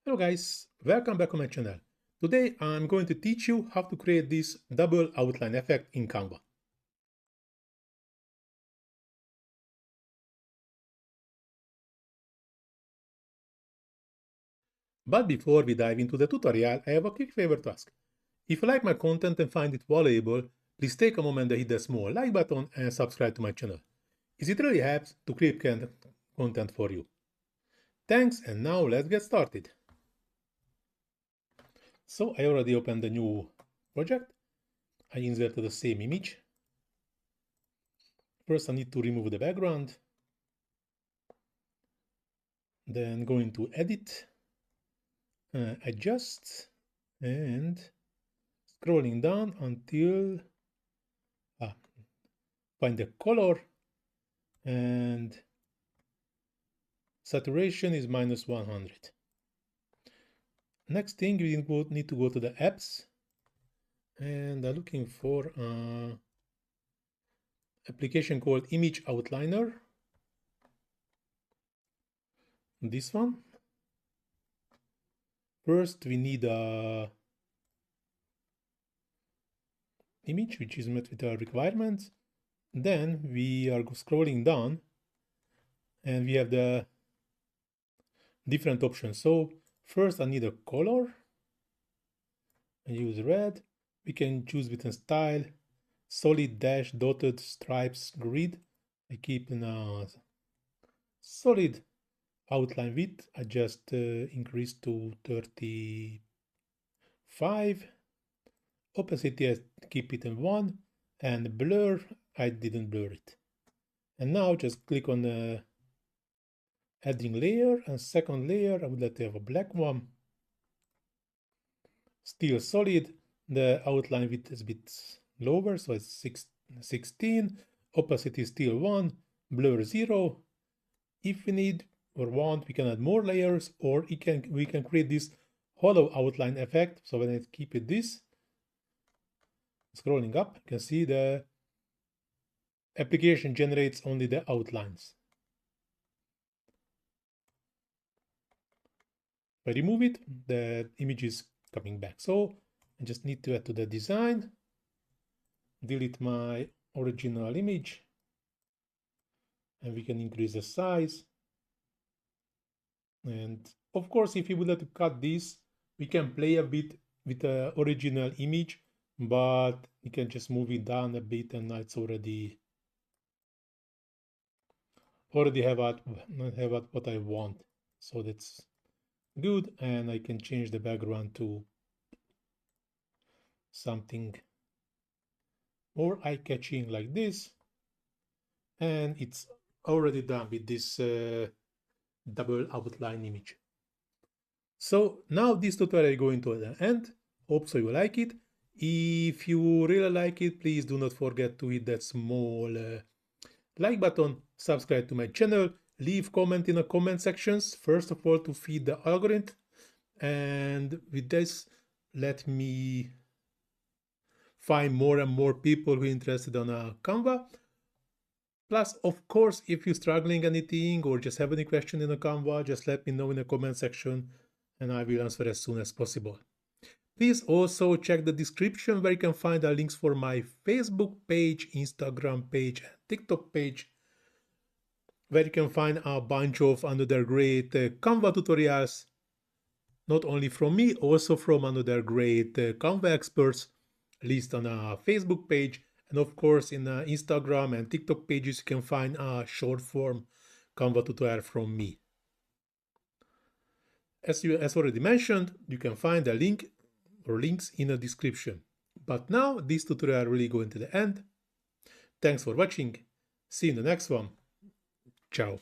Hello guys, welcome back on my channel. Today I'm going to teach you how to create this double outline effect in Canva. But before we dive into the tutorial, I have a quick favor to ask. If you like my content and find it valuable, please take a moment to hit the small like button and subscribe to my channel, as it really helps to create content for you. Thanks, and now let's get started. So I already opened the new project. I inserted the same image. First I need to remove the background. Then go into edit, adjust, and scrolling down until find the color, and saturation is -100. Next thing, we need to go to the apps, and I'm looking for an application called Image Outliner. This one. First, we need a image which is met with our requirements. Then we are scrolling down, and we have the different options. So first I need a color. I use red. We can choose between style, solid, dash, dotted, stripes, grid. I keep in a solid. Outline width, I just increase to 35. Opacity, I keep it in 1. And blur, I didn't blur it. And now just click on adding layer, and second layer, I would like to have a black one. Still solid. The outline width is a bit lower, so it's 16. Opacity still 1. Blur 0. If we need or want, we can add more layers, or we can create this hollow outline effect. So when I keep it this, scrolling up, you can see the application generates only the outlines. If I remove it, the image is coming back. So I just need to add to the design, delete my original image, and we can increase the size. And of course, if you would like to cut this, we can play a bit with the original image, but you can just move it down a bit, and it's already have what I want. So that's good, and I can change the background to something more eye-catching like this, and it's already done with this double outline image. So now this tutorial is going to the end. Hope so you like it. If you really like it, please do not forget to hit that small like button, subscribe to my channel, leave comment in the comment sections, first of all to feed the algorithm, and with this let me find more and more people who are interested on Canva. Plus, of course, if you're struggling anything or just have any question in a Canva, just let me know in the comment section and I will answer as soon as possible. Please also check the description where you can find the links for my Facebook page, Instagram page, and TikTok page, where you can find a bunch of another great Canva tutorials, not only from me, also from another great Canva experts, list on a Facebook page. And of course, in Instagram and TikTok pages, you can find a short form Canva tutorial from me. As already mentioned, you can find a link or links in the description. But now this tutorial really going to the end. Thanks for watching. See you in the next one. Ciao.